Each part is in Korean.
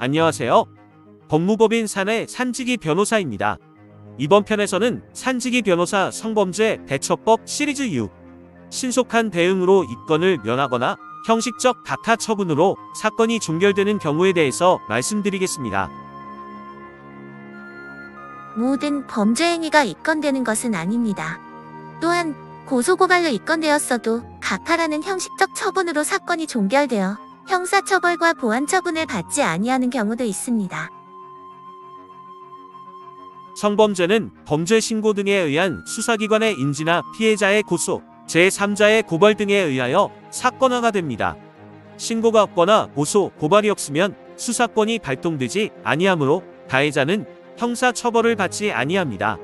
안녕하세요. 법무법인 사내 산지기 변호사입니다. 이번 편에서는 산지기 변호사 성범죄 대처법 시리즈 6 신속한 대응으로 입건을 면하거나 형식적 각하 처분으로 사건이 종결되는 경우에 대해서 말씀드리겠습니다. 모든 범죄 행위가 입건되는 것은 아닙니다. 또한 고소고발로 입건되었어도 각하라는 형식적 처분으로 사건이 종결되어 형사처벌과 보완처분을 받지 아니하는 경우도 있습니다. 성범죄는 범죄 신고 등에 의한 수사기관의 인지나 피해자의 고소, 제3자의 고발 등에 의하여 사건화가 됩니다. 신고가 없거나 고소, 고발이 없으면 수사권이 발동되지 아니하므로 가해자는 형사처벌을 받지 아니합니다.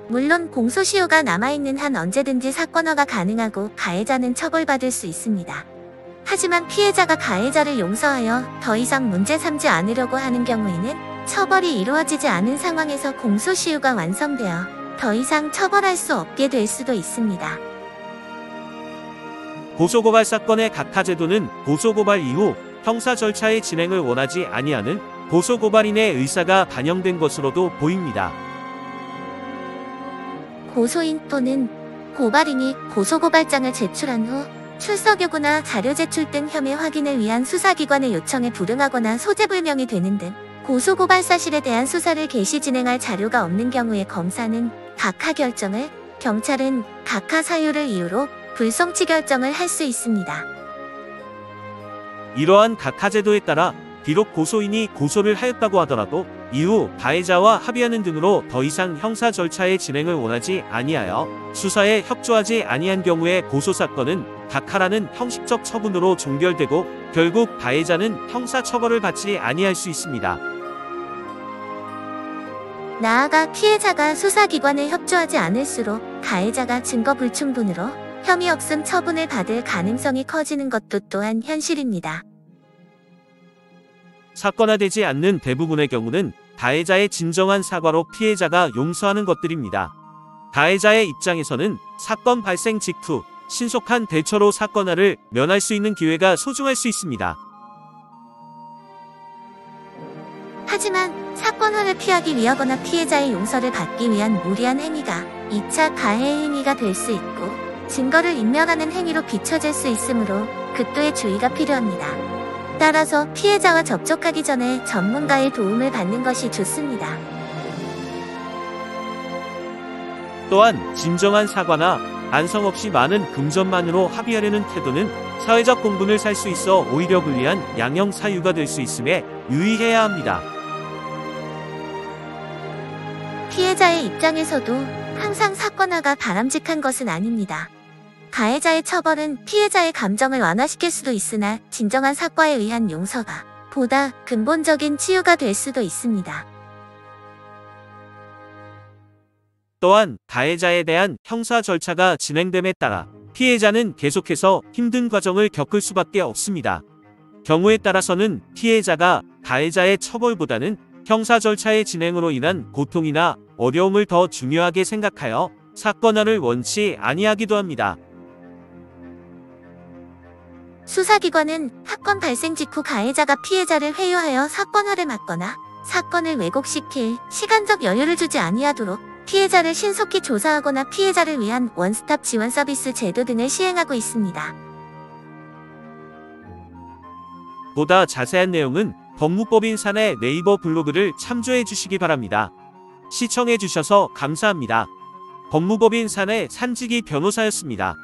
물론 공소시효가 남아있는 한 언제든지 사건화가 가능하고 가해자는 처벌받을 수 있습니다. 하지만 피해자가 가해자를 용서하여 더 이상 문제 삼지 않으려고 하는 경우에는 처벌이 이루어지지 않은 상황에서 공소시효가 완성되어 더 이상 처벌할 수 없게 될 수도 있습니다. 고소고발 사건의 각하제도는 고소고발 이후 형사 절차의 진행을 원하지 아니하는 고소고발인의 의사가 반영된 것으로도 보입니다. 고소인 또는 고발인이 고소고발장을 제출한 후 출석 요구나 자료 제출 등 혐의 확인을 위한 수사기관의 요청에 불응하거나 소재불명이 되는 등 고소고발 사실에 대한 수사를 개시 진행할 자료가 없는 경우에 검사는 각하 결정을, 경찰은 각하 사유를 이유로 불송치 결정을 할 수 있습니다. 이러한 각하제도에 따라 비록 고소인이 고소를 하였다고 하더라도 이후 가해자와 합의하는 등으로 더 이상 형사 절차의 진행을 원하지 아니하여 수사에 협조하지 아니한 경우에 고소사건은 각하라는 형식적 처분으로 종결되고 결국 가해자는 형사처벌을 받지 아니할 수 있습니다. 나아가 피해자가 수사기관에 협조하지 않을수록 가해자가 증거 불충분으로 혐의 없음 처분을 받을 가능성이 커지는 것도 또한 현실입니다. 사건화되지 않는 대부분의 경우는 가해자의 진정한 사과로 피해자가 용서하는 것들입니다. 가해자의 입장에서는 사건 발생 직후 신속한 대처로 사건화를 면할 수 있는 기회가 소중할 수 있습니다. 하지만 사건화를 피하기 위하거나 피해자의 용서를 받기 위한 무리한 행위가 2차 가해 행위가 될 수 있고 증거를 인멸하는 행위로 비춰질 수 있으므로 극도의 주의가 필요합니다. 따라서 피해자와 접촉하기 전에 전문가의 도움을 받는 것이 좋습니다. 또한 진정한 사과나 반성 없이 많은 금전만으로 합의하려는 태도는 사회적 공분을 살 수 있어 오히려 불리한 양형 사유가 될 수 있음에 유의해야 합니다. 피해자의 입장에서도 항상 사건화가 바람직한 것은 아닙니다. 가해자의 처벌은 피해자의 감정을 완화시킬 수도 있으나 진정한 사과에 의한 용서가 보다 근본적인 치유가 될 수도 있습니다. 또한 가해자에 대한 형사 절차가 진행됨에 따라 피해자는 계속해서 힘든 과정을 겪을 수밖에 없습니다. 경우에 따라서는 피해자가 가해자의 처벌보다는 형사 절차의 진행으로 인한 고통이나 어려움을 더 중요하게 생각하여 사건화를 원치 아니하기도 합니다. 수사기관은 사건 발생 직후 가해자가 피해자를 회유하여 사건화를 막거나 사건을 왜곡시킬 시간적 여유를 주지 아니하도록 피해자를 신속히 조사하거나 피해자를 위한 원스톱 지원 서비스 제도 등을 시행하고 있습니다. 보다 자세한 내용은 법무법인 사내 네이버 블로그를 참조해 주시기 바랍니다. 시청해 주셔서 감사합니다. 법무법인 사내 산지기 변호사였습니다.